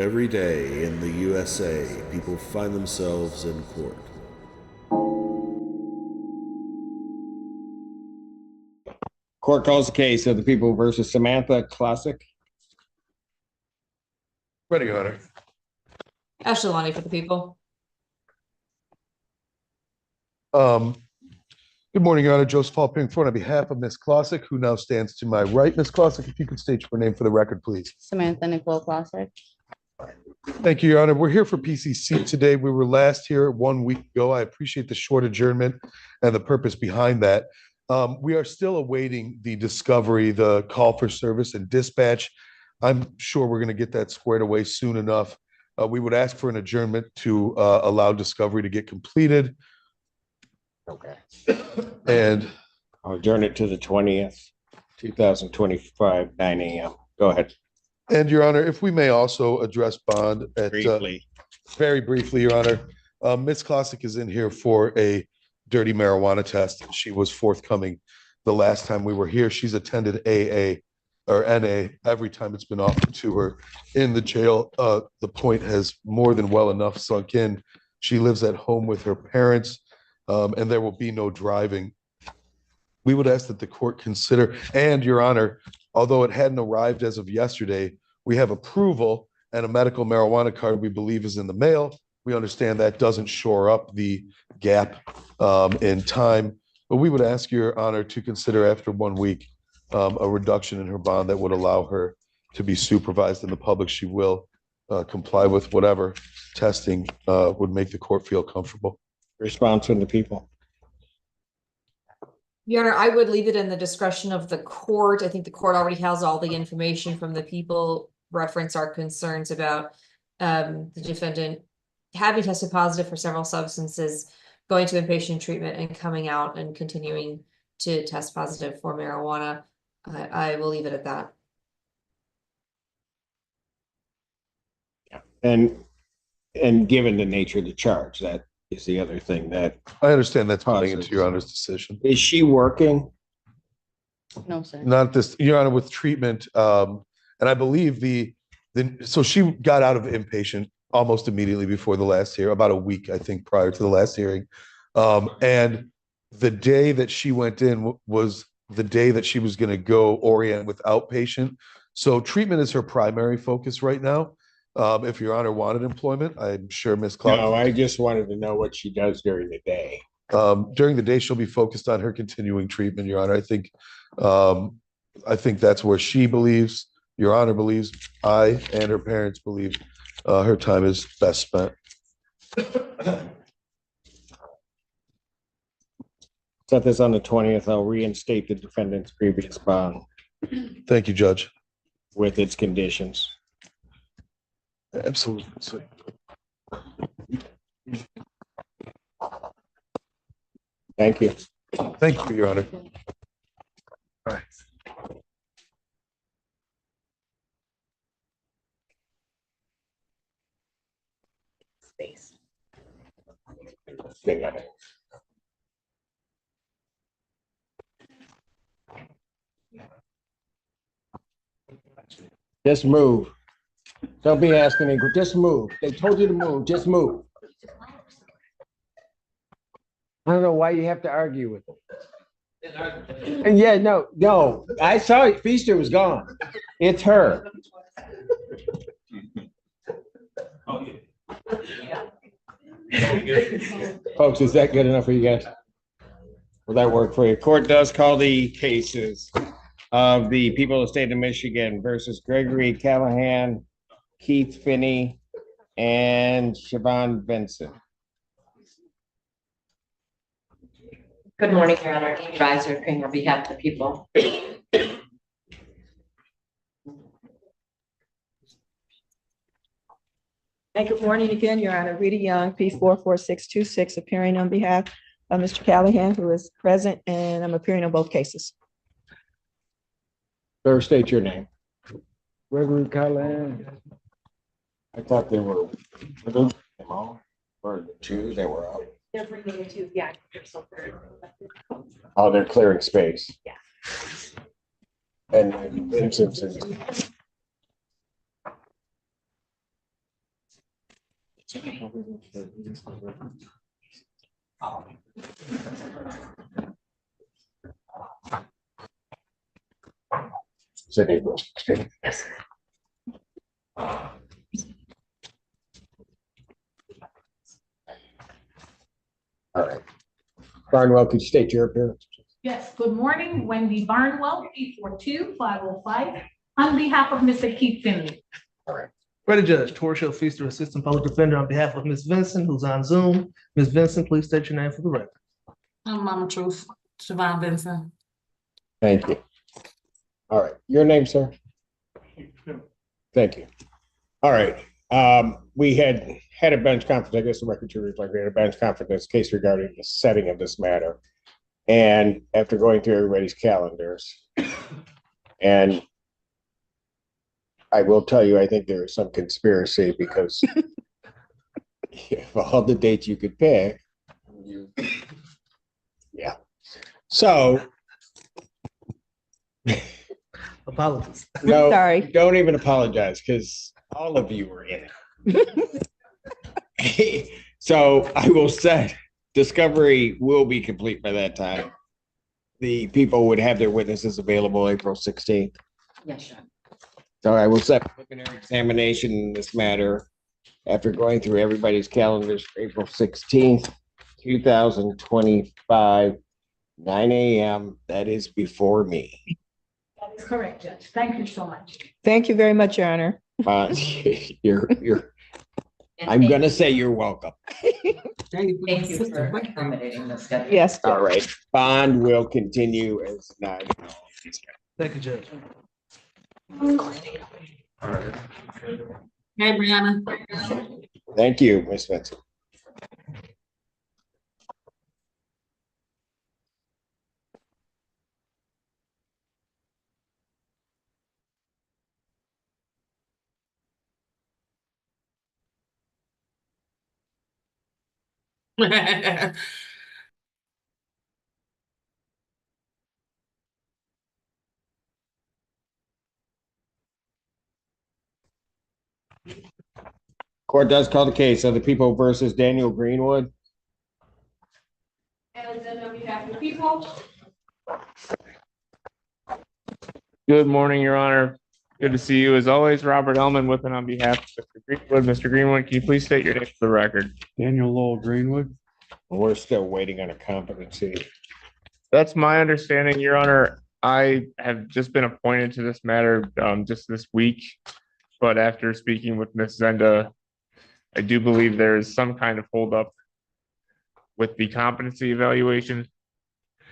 Every day in the USA, people find themselves in court. Court calls the case of the People versus Samantha Classic. Ready, Your Honor. Ashley Lonnie for the People. Good morning, Your Honor. Joseph Paul Pinkford on behalf of Ms. Classic, who now stands to my right. Ms. Classic, if you could state your name for the record, please. Samantha Nicole Classic. Thank you, Your Honor. We're here for PCC today. We were last here 1 week ago. I appreciate the short adjournment and the purpose behind that. We are still awaiting the discovery, the call for service and dispatch. I'm sure we're going to get that squared away soon enough. We would ask for an adjournment to allow discovery to get completed. Okay. And I'll adjourn it to the 20th, 2025, 9 a.m. Go ahead. And Your Honor, if we may also address bond at Briefly. very briefly, Your Honor, Ms. Classic is in here for a dirty marijuana test. She was forthcoming the last time we were here. She's attended AA or NA every time it's been offered to her in the jail. The point has more than well enough sunk in. She lives at home with her parents, and there will be no driving. We would ask that the court consider, and Your Honor, although it hadn't arrived as of yesterday, we have approval and a medical marijuana card we believe is in the mail. We understand that doesn't shore up the gap in time, but we would ask Your Honor to consider after 1 week a reduction in her bond that would allow her to be supervised in the public. She will comply with whatever testing would make the court feel comfortable. Response from the people. Your Honor, I would leave it in the discretion of the court. I think the court already has all the information from the people. Reference our concerns about the defendant having tested positive for several substances, going to inpatient treatment and coming out and continuing to test positive for marijuana. I will leave it at that. And given the nature of the charge, that is the other thing that I understand that's putting into Your Honor's decision. is she working? No, sir. Not this, Your Honor, with treatment. And I believe so she got out of inpatient almost immediately before the last hearing, about a week, I think, prior to the last hearing. And the day that she went in was the day that she was going to go orient with outpatient. So treatment is her primary focus right now. If Your Honor wanted employment, I'm sure Ms. Clark. No, I just wanted to know what she does during the day. During the day, she'll be focused on her continuing treatment, Your Honor. I think that's where she believes, Your Honor believes, I and her parents believe her time is best spent. Set this on the 20th. I'll reinstate the defendant's previous bond Thank you, Judge. with its conditions. Absolutely. Thank you. Thank you, Your Honor. All right. Space. Just move. Don't be asking me. Just move. They told you to move. Just move. I don't know why you have to argue with them. And yeah, no. I saw it. Feaster was gone. It's her. Folks, is that good enough for you guys? Will that work for you? Court does call the cases of the people of the state of Michigan versus Gregory Callahan, Keith Finney, and Siobhan Benson. Good morning, Your Honor. Amy Reiser, appearing on behalf of the people. And good morning again, Your Honor. Rita Young, P44626, appearing on behalf of Mr. Callahan, who is present, and I'm appearing on both cases. Better state your name. Gregory Callahan. I thought they were them all, or the two they were out. They're bringing it to, yeah. Oh, they're clearing space. Yeah. And Simpson. All right. Barnwell, could you state your appearance? Yes, good morning, Wendy Barnwell, P42505, on behalf of Mr. Keith Finley. Ready, Judge. Torshell Feaster, Assistant Public Defender, on behalf of Ms. Vincent, who's on Zoom. Ms. Vincent, please state your name for the record. I'm Mama Truth, Siobhan Benson. Thank you. All right, your name, sir? Thank you. All right, we had a bench conference, I guess the record to reflect, we had a bench conference in this case regarding the setting of this matter. And after going through everybody's calendars, and I will tell you, I think there is some conspiracy because of all the dates you could pick, yeah. So Apologies. no, Sorry. don't even apologize because all of you were in it. So I will say discovery will be complete by that time. The people would have their witnesses available April 16th. Yes, sir. So I will set preliminary examination in this matter after going through everybody's calendars for April 16th, 2025, 9 a.m. That is before me. That is correct, Judge. Thank you so much. Thank you very much, Your Honor. You're, And I'm thank gonna you- say you're welcome. Thank you for accommodating the schedule. Yes. All right, bond will continue as not. Thank you, Judge. Hey, Brianna. Thank you, Ms. Vincent. Court does call the case of the people versus Daniel Greenwood. And then on behalf of the people, Good morning, Your Honor. Good to see you. As always, Robert Ellman with and on behalf of Mr. Greenwood. Mr. Greenwood, can you please state your name for the record? Daniel Lowell Greenwood. We're still waiting on a competency. That's my understanding, Your Honor. I have just been appointed to this matter just this week, but after speaking with Ms. Zenda, I do believe there is some kind of holdup with the competency evaluation.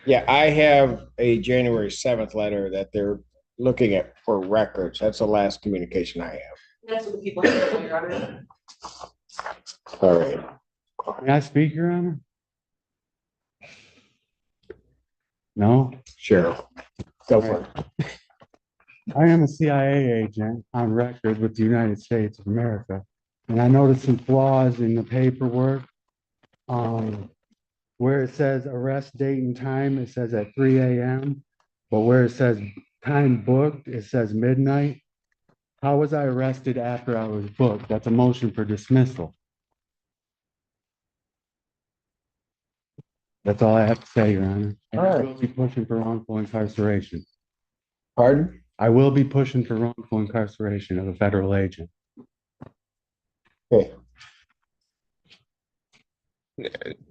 Yeah, I have a January 7th letter that they're looking at for records. That's the last communication I have. that's what the people have, Your Honor. All right. May I speak, Your Honor? No? Cheryl, go for it. I am a CIA agent on record with the United States of America, and I noticed some flaws in the paperwork. Where it says arrest date and time, it says at 3 a.m. But where it says time booked, it says midnight. How was I arrested after I was booked? That's a motion for dismissal. That's all I have to say, Your Honor. And I will be pushing for wrongful incarceration. Pardon? I will be pushing for wrongful incarceration of a federal agent. Okay.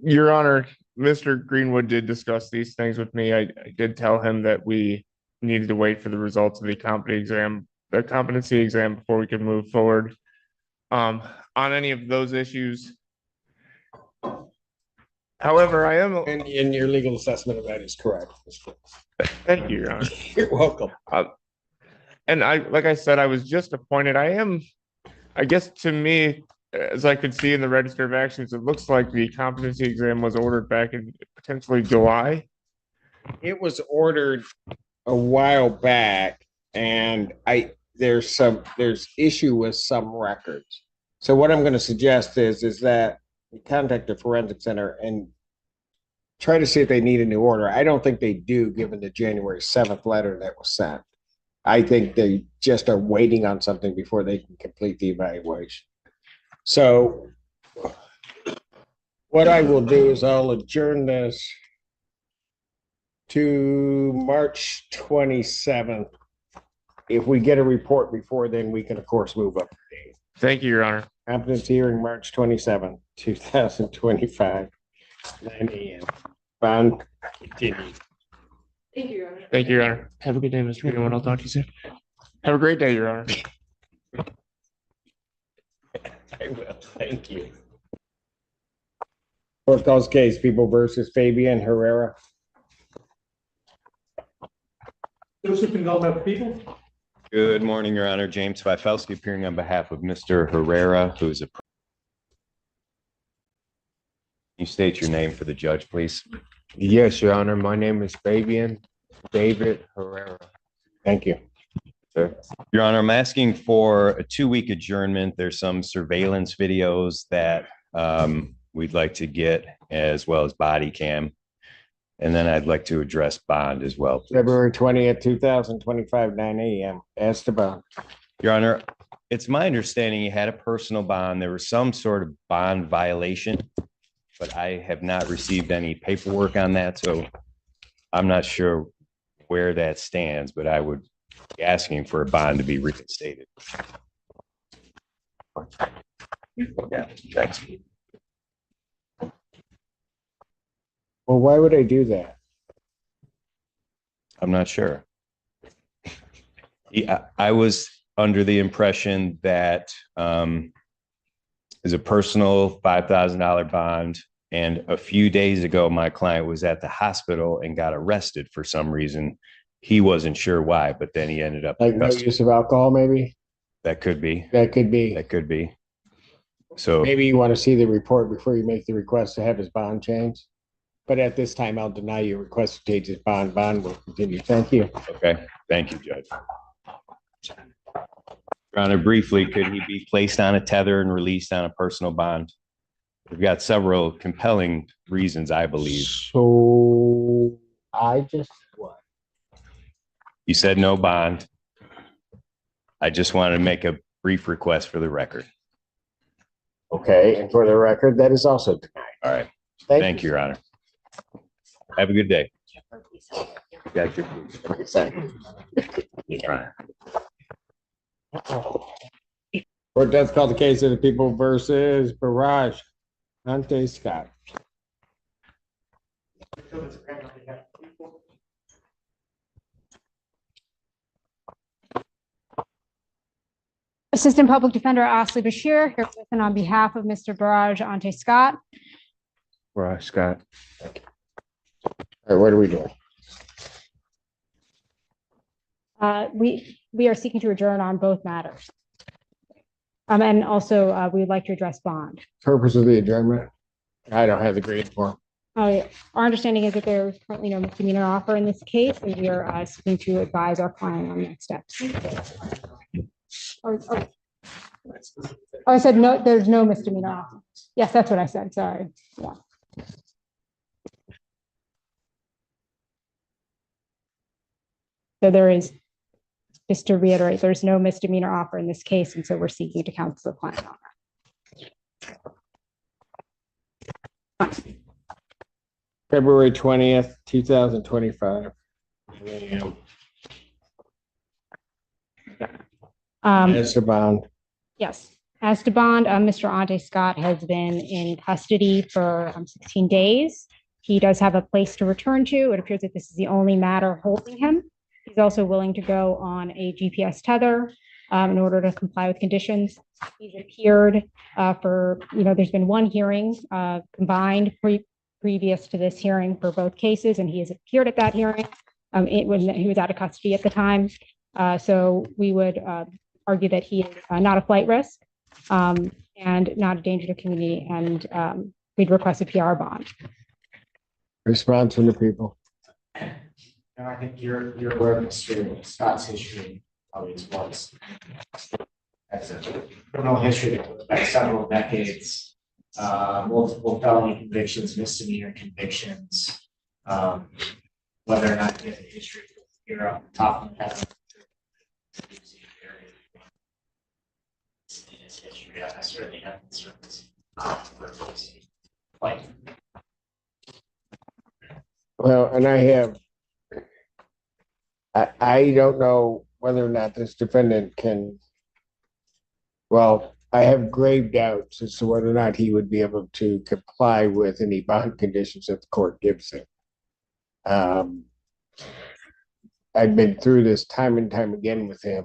Your Honor, Mr. Greenwood did discuss these things with me. I did tell him that we needed to wait for the results of the competency exam before we could move forward on any of those issues. However, I am. And your legal assessment of that is correct. Thank you, Your Honor. You're welcome. And like I said, I was just appointed. I guess to me, as I could see in the register of actions, it looks like the competency exam was ordered back in potentially July. It was ordered a while back, and there's issue with some records. So what I'm going to suggest is that you contact the forensic center and try to see if they need a new order. I don't think they do, given the January 7th letter that was sent. I think they just are waiting on something before they can complete the evaluation. So What I will do is I'll adjourn this to March 27th. If we get a report before then, we can of course move up. Thank you, Your Honor. Competency hearing, March 27th, 2025, 9 a.m. Bond continued. Thank you, Your Honor. Thank you, Your Honor. Have a good day, Mr. Greenwood. I'll talk to you soon. Have a great day, Your Honor. I will, thank you. Court calls case People versus Fabian Herrera. Joseph and Gomez people. Good morning, Your Honor. James Fifelski appearing on behalf of Mr. Herrera, who is a. Can you state your name for the judge, please? Yes, Your Honor. My name is Fabian David Herrera. Thank you. Sir. Your Honor, I'm asking for a 2-week adjournment. There's some surveillance videos that we'd like to get, as well as body cam. And then I'd like to address bond as well, please. February 20th, 2025, 9 a.m. Esteban. Your Honor, it's my understanding you had a personal bond. There was some sort of bond violation, but I have not received any paperwork on that. So I'm not sure where that stands, but I would be asking for a bond to be reinstated. Yeah, thanks. Well, why would I do that? I'm not sure. Yeah, I was under the impression that is a personal $5,000 bond. And a few days ago, my client was at the hospital and got arrested for some reason. He wasn't sure why, but then he ended up. Like no use of alcohol, maybe? That could be. That could be. That could be. So maybe you want to see the report before you make the request to have his bond changed. But at this time, I'll deny your request to change his bond. Bond will continue. Thank you. Okay. Thank you, Judge. Your Honor, briefly, could he be placed on a tether and released on a personal bond? We've got several compelling reasons, I believe. So I just what? You said no bond. I just wanted to make a brief request for the record. Okay, and for the record, that is also denied. All right. Thank you, Your Honor. Have a good day. Got your Court does call the case of the People versus Barrage. Ante Scott. Assistant Public Defender Ashley Bashir here with and on behalf of Mr. Barrage Ante Scott. Barrage Scott. All right, what are we doing? We are seeking to adjourn on both matters. And also we would like to address bond. Purpose of the adjournment? I don't have the grade form. Our understanding is that there is currently no misdemeanor offer in this case, and we are seeking to advise our client on next steps. I said no, there's no misdemeanor offer. Yes, that's what I said. Sorry. Yeah. So there is, just to reiterate, there's no misdemeanor offer in this case, and so we're seeking to counsel the client on that. February 20th, 2025. Esteban. Yes. As to bond, Mr. Ante Scott has been in custody for 16 days. He does have a place to return to. It appears that this is the only matter holding him. He's also willing to go on a GPS tether in order to comply with conditions. He's appeared for, there's been one hearing combined previous to this hearing for both cases, and he has appeared at that hearing. He was out of custody at the time. So we would argue that he is not a flight risk and not a danger to the community, and we'd request a PR bond. Response from the people. I think you're aware of Mr. Scott's history, probably as well as that's a criminal history that goes back several decades, multiple felony convictions, misdemeanor convictions, whether or not you have a history here on the top of the head. In his history, I certainly have concerns. versus flight. Well, and I don't know whether or not this defendant can, well, I have grave doubts as to whether or not he would be able to comply with any bond conditions that the court gives him. I've been through this time and time again with him,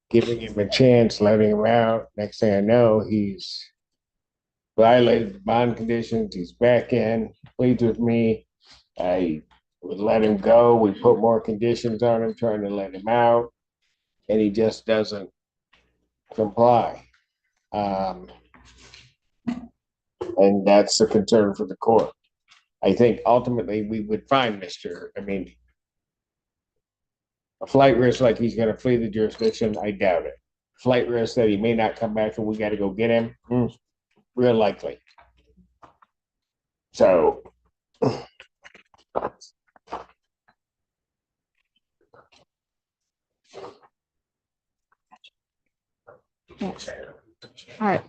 giving him a chance, letting him out. Next thing I know, he's violated the bond conditions. He's back in, pleads with me. I would let him go. We put more conditions on him, trying to let him out, and he just doesn't comply. And that's the concern for the court. I think ultimately we would find a flight risk like he's gonna flee the jurisdiction, I doubt it. Flight risk that he may not come back and we gotta go get him, real likely. So. All right.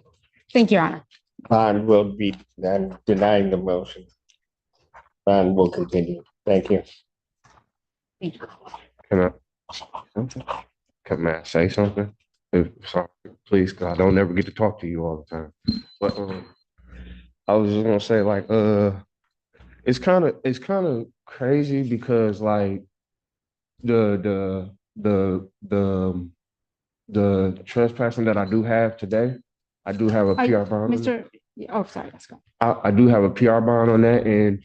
Thank you, Your Honor. Bond will be, I'm denying the motion. Bond will continue. Thank you. Can I say something? Sorry, please, God, I don't ever get to talk to you all the time. But I was just gonna say, like, it's kind of crazy because like the trespassing that I do have today, I do have a PR bond. Mr. Oh, sorry, let's go. I do have a PR bond on that, and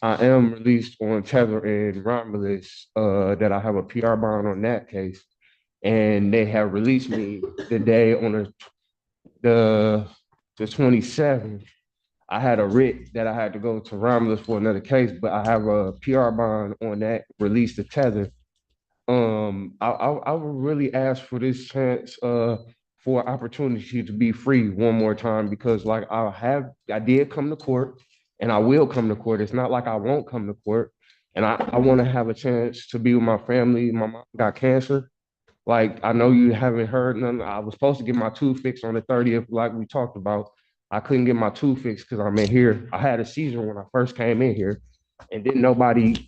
I am released on tether and Romulus, that I have a PR bond on that case. And they have released me the day on the 27th. I had a writ that I had to go to Romulus for another case, but I have a PR bond on that, release the tether. I would really ask for this chance for opportunity to be free one more time, because like I did come to court and I will come to court. It's not like I won't come to court. And I want to have a chance to be with my family. My mom got cancer. Like, I know you haven't heard none. I was supposed to get my tooth fixed on the 30th, like we talked about. I couldn't get my tooth fixed because I'm in here. I had a seizure when I first came in here, and didn't nobody,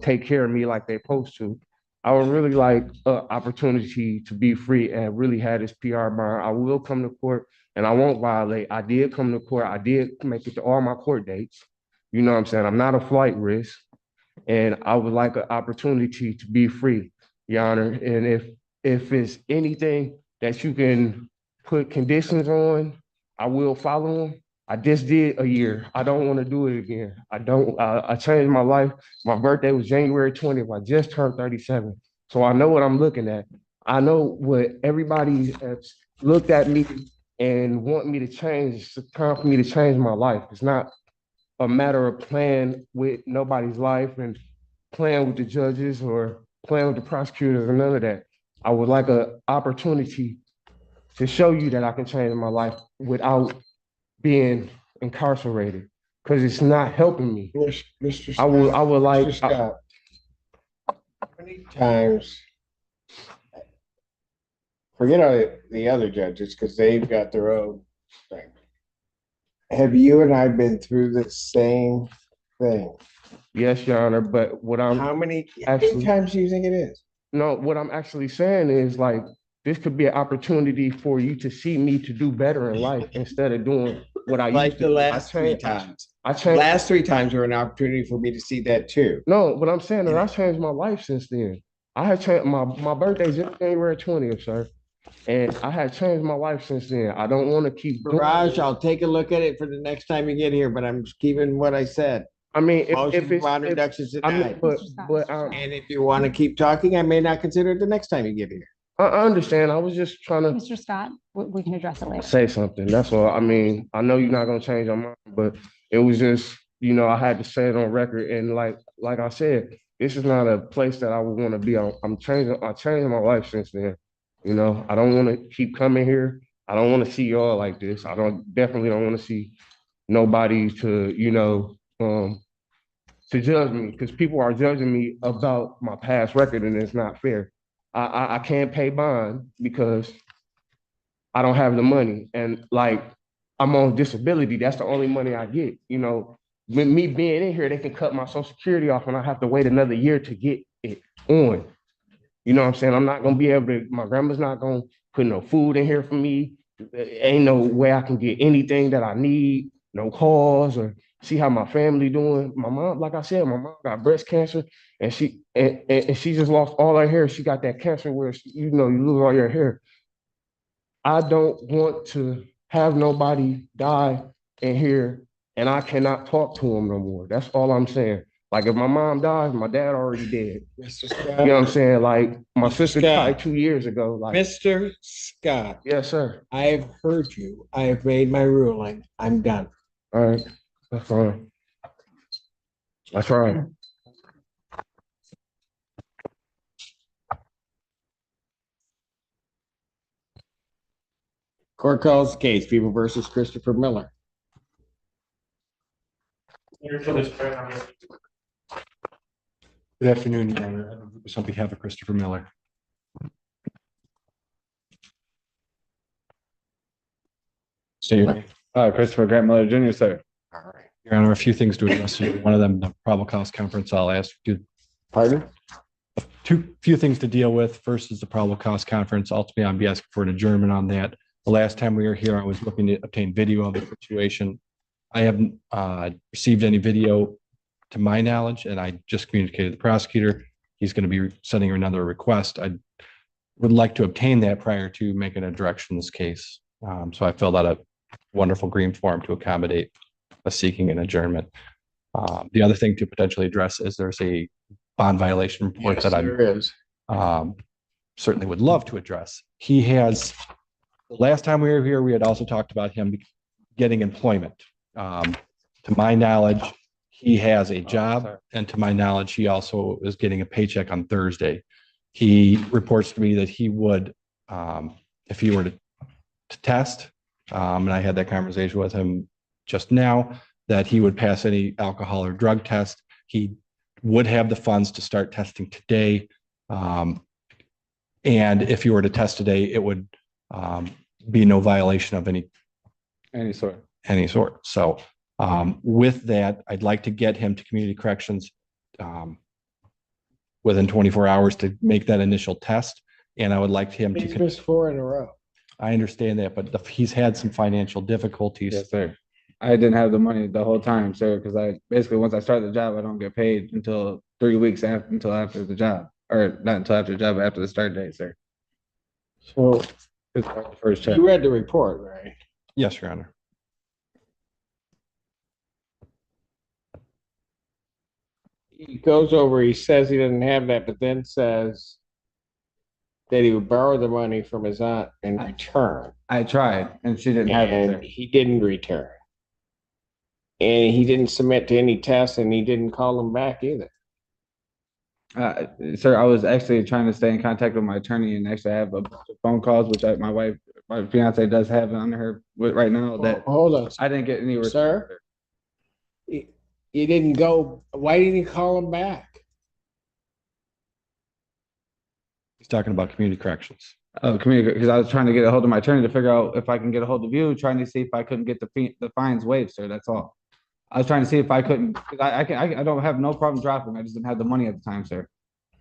take care of me like they're supposed to. I would really like an opportunity to be free and really have this PR bond. I will come to court and I won't violate. I did come to court. I did make it to all my court dates. You know what I'm saying? I'm not a flight risk, and I would like an opportunity to be free, Your Honor. And if it's anything that you can put conditions on, I will follow them. I just did a year. I don't want to do it again. I changed my life. My birthday was January 20th. I just turned 37. So I know what I'm looking at. I know what everybody has looked at me and want me to change. It's time for me to change my life. It's not a matter of playing with nobody's life and playing with the judges or playing with the prosecutors or none of that. I would like an opportunity to show you that I can change my life without being incarcerated, because it's not helping me. Mr. I would like. Mr. Scott, how many times, forget all the other judges because they've got their own thing. Have you and I been through the same thing? Yes, Your Honor, but how many times do you think it is? No, what I'm actually saying is, like, this could be an opportunity for you to see me to do better in life instead of doing what I Like used to the do. last three times. I changed. Last three times were an opportunity for me to see that too. No, but I'm saying that I changed my life since then. I had changed my birthday's January 20th, sir. And I had changed my life since then. I don't want to keep Barrage, I'll take a look at it for the next time you get here, but I'm just keeping what I said. I mean, if it's bond reductions denied. And if you want to keep talking, I may not consider it the next time you get here. I understand. I was just trying to Mr. Scott, we can address it later. say something. That's all. I mean, I know you're not gonna change your mind, but it was just, I had to say it on record. And like I said, this is not a place that I would want to be on. I changed my life since then. I don't want to keep coming here. I don't want to see y'all like this. Definitely don't want to see nobody to judge me, because people are judging me about my past record, and it's not fair. I can't pay bond because I don't have the money. And like, I'm on disability. That's the only money I get, you know. With me being in here, they can cut my social security off and I have to wait another year to get it on. You know what I'm saying? I'm not gonna be able to, my grandma's not gonna put no food in here for me. Ain't no way I can get anything that I need, no calls or see how my family doing. My mom, like I said, my mom got breast cancer and she just lost all her hair. She got that cancer where you know you lose all your hair. I don't want to have nobody die in here and I cannot talk to them no more. That's all I'm saying. Like if my mom dies, my dad already dead. Mr. You Scott. know what I'm saying? Like my Mr. sister Scott. died 2 years ago. Like, Mr. Scott, yes, sir. I have heard you. I have made my ruling. I'm done. All right, that's fine. That's right. Court calls the case, People versus Christopher Miller. Good afternoon, Your Honor. It's on behalf of Christopher Miller. State your name. Christopher Grant Miller Jr., sir. All right. Your Honor, a few things to address here. One of them, the probable cause conference, I'll ask you. Pardon? Few things to deal with. First is the probable cause conference. Ultimately, I'll be asking for an adjournment on that. The last time we were here, I was looking to obtain video of the situation. I haven't received any video to my knowledge, and I just communicated to the prosecutor. He's going to be sending another request. I would like to obtain that prior to making a direction in this case. So I filled out a wonderful green form to accommodate a seeking an adjournment. The other thing to potentially address is there's a bond violation report that I certainly would love to address. He has, the last time we were here, we had also talked about him getting employment. To my knowledge, he has a job, and to my knowledge, he also is getting a paycheck on Thursday. He reports to me that he would, if he were to test, and I had that conversation with him just now, that he would pass any alcohol or drug test. He would have the funds to start testing today. And if he were to test today, it would be no violation of any sort. So with that, I'd like to get him to community corrections within 24 hours to make that initial test. And I would like him He's to. missed 4 in a row. I understand that, but he's had some financial difficulties. Yes, sir. I didn't have the money the whole time, sir, because I basically, once I start the job, I don't get paid until 3 weeks until after the job, or not until after the job, but after the start date, sir. So It's the first check. you read the report, right? Yes, Your Honor. He goes over, he says he doesn't have that, but then says that he would borrow the money from his aunt in return. I tried, and she didn't have it, And sir. he didn't return. And he didn't submit to any tests, and he didn't call him back either. Sir, I was actually trying to stay in contact with my attorney and actually have a bunch of phone calls, which my fiance does have on her right now. That Hold on, I didn't get any response. sir. You didn't go. Why didn't you call him back? He's talking about community corrections. Because I was trying to get a hold of my attorney to figure out if I can get a hold of you, trying to see if I couldn't get the fines waived, sir. That's all. I was trying to see if I couldn't, because I don't have no problem dropping. I just didn't have the money at the time, sir.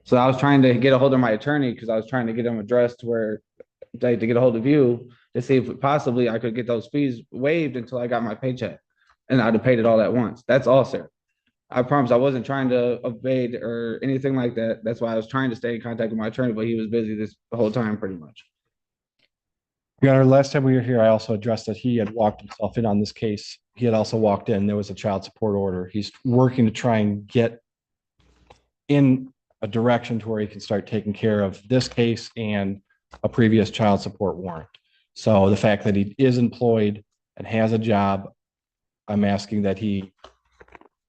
So I was trying to get a hold of my attorney because I was trying to get him addressed to get a hold of you to see if possibly I could get those fees waived until I got my paycheck, and I'd have paid it all at once. That's all, sir. I promise I wasn't trying to evade or anything like that. That's why I was trying to stay in contact with my attorney, but he was busy the whole time pretty much. Your Honor, last time we were here, I also addressed that he had walked himself in on this case. He had also walked in, there was a child support order. He's working to try and get in a direction to where he can start taking care of this case and a previous child support warrant. So the fact that he is employed and has a job, I'm asking that he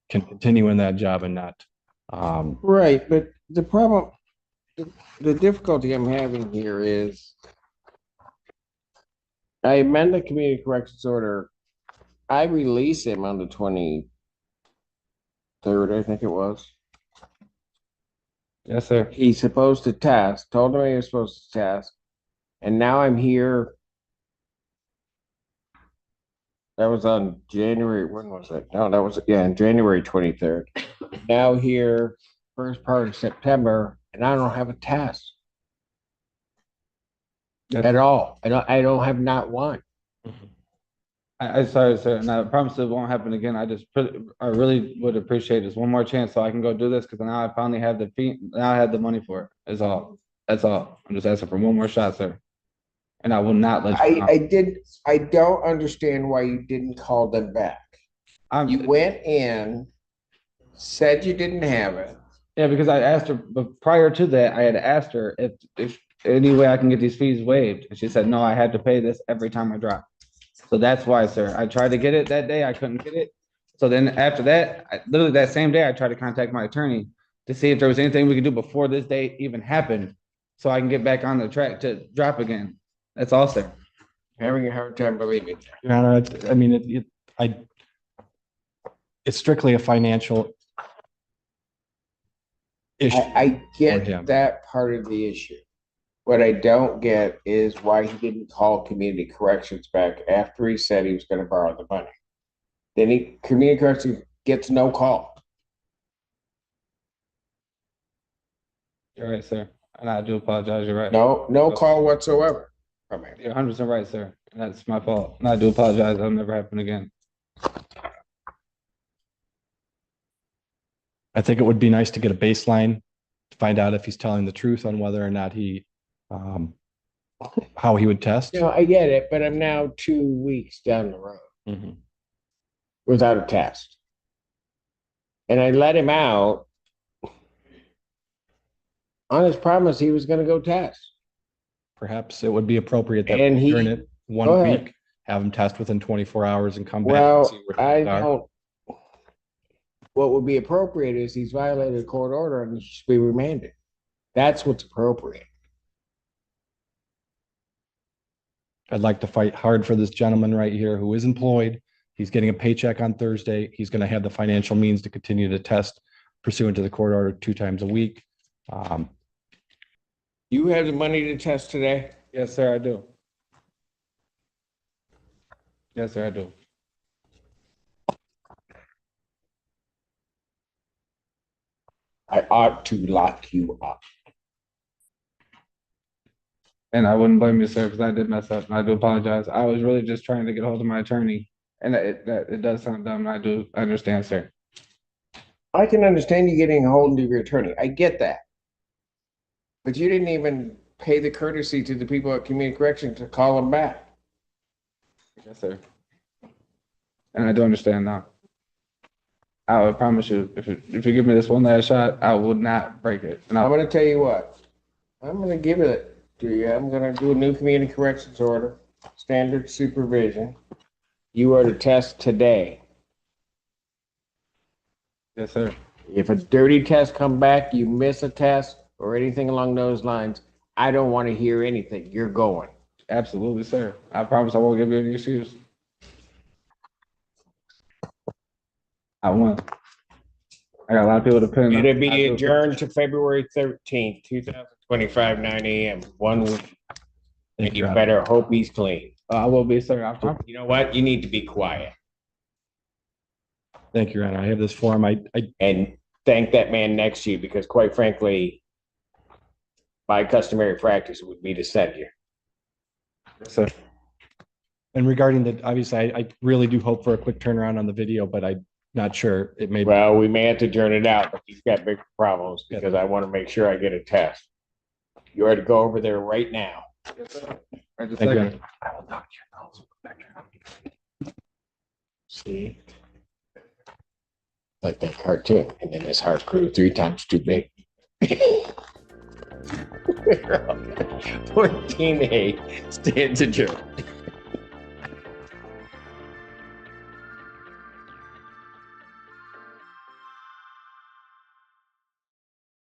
can continue in that job and not. Right, but the problem, the difficulty I'm having here is I amend the community corrections order. I release him on the 23rd, I think it was. Yes, sir. He's supposed to test, told him he was supposed to test, and now I'm here That was on January, when was it? No, that was, yeah, on January 23rd. Now here, first part of September, and I don't have a test at all. I don't have not one. I sorry, sir, and I promise it won't happen again. I really would appreciate this one more chance so I can go do this because now I finally have the fee, now I have the money for it. Is all. That's all. I'm just asking for one more shot, sir. And I will not let you down. I don't understand why you didn't call them back. You went in, said you didn't have it. Yeah, because I asked her, but prior to that, I had asked her if any way I can get these fees waived. And she said, no, I had to pay this every time I drop. So that's why, sir. I tried to get it that day. I couldn't get it. So then after that, literally that same day, I tried to contact my attorney to see if there was anything we could do before this date even happened. So I can get back on the track to drop again. That's all, sir. Having a hard time believing. Your Honor, I mean, it's strictly a financial issue. I for get him. that part of the issue. What I don't get is why he didn't call community corrections back after he said he was gonna borrow the money. Then community corrections gets no call. You're right, sir. And I do apologize. You're right. No call whatsoever from him. You're 100% right, sir. And that's my fault. And I do apologize. That'll never happen again. I think it would be nice to get a baseline to find out if he's telling the truth on whether or not how he would test. No, I get it, but I'm now 2 weeks down the road without a test. And I let him out on his promise he was gonna go test. Perhaps it would be appropriate that And during it Go 1 ahead. week, have him test within 24 hours and come back and see Well, where I things are. don't. What would be appropriate is he's violated a court order and he should be remanded. That's what's appropriate. I'd like to fight hard for this gentleman right here who is employed. He's getting a paycheck on Thursday. He's going to have the financial means to continue to test pursuant to the court order 2 times a week. You have the money to test today? Yes, sir, I do. Yes, sir, I do. I ought to lock you up. And I wouldn't blame you, sir, because I did mess up. And I do apologize. I was really just trying to get a hold of my attorney. And it does sound dumb. I do understand, sir. I can understand you getting a hold of your attorney. I get that. But you didn't even pay the courtesy to the people at community correction to call them back. Yes, sir. And I do understand now. I would promise you, if you give me this one last shot, I will not break it. And I'm going to tell you what. I'm going to give it to you. I'm going to do a new community corrections order, standard supervision. You are to test today. Yes, sir. If a dirty test come back, you miss a test or anything along those lines, I don't want to hear anything. You're going. Absolutely, sir. I promise I won't give you any excuse. I won't. I got a lot of people to pin. It'll be adjourned to February 13th, 2025, 9 a.m. 1 week. And you better hope he's clean. I will be, sir. I promise. You know what? You need to be quiet. Thank you, Your Honor. I have this form. And thank that man next to you because quite frankly, my customary practice would be to send you. Yes, sir. And regarding the, obviously, I really do hope for a quick turnaround on the video, but I'm not sure. It may. Well, we may have to adjourn it out, but he's got big problems because I want to make sure I get a test. You are to go over there right now. Yes, sir. Right this Thank you. second. I will talk to your counsel. See? Like that cartoon, and then his heart grew 3 times too big. 14A stands adjourned.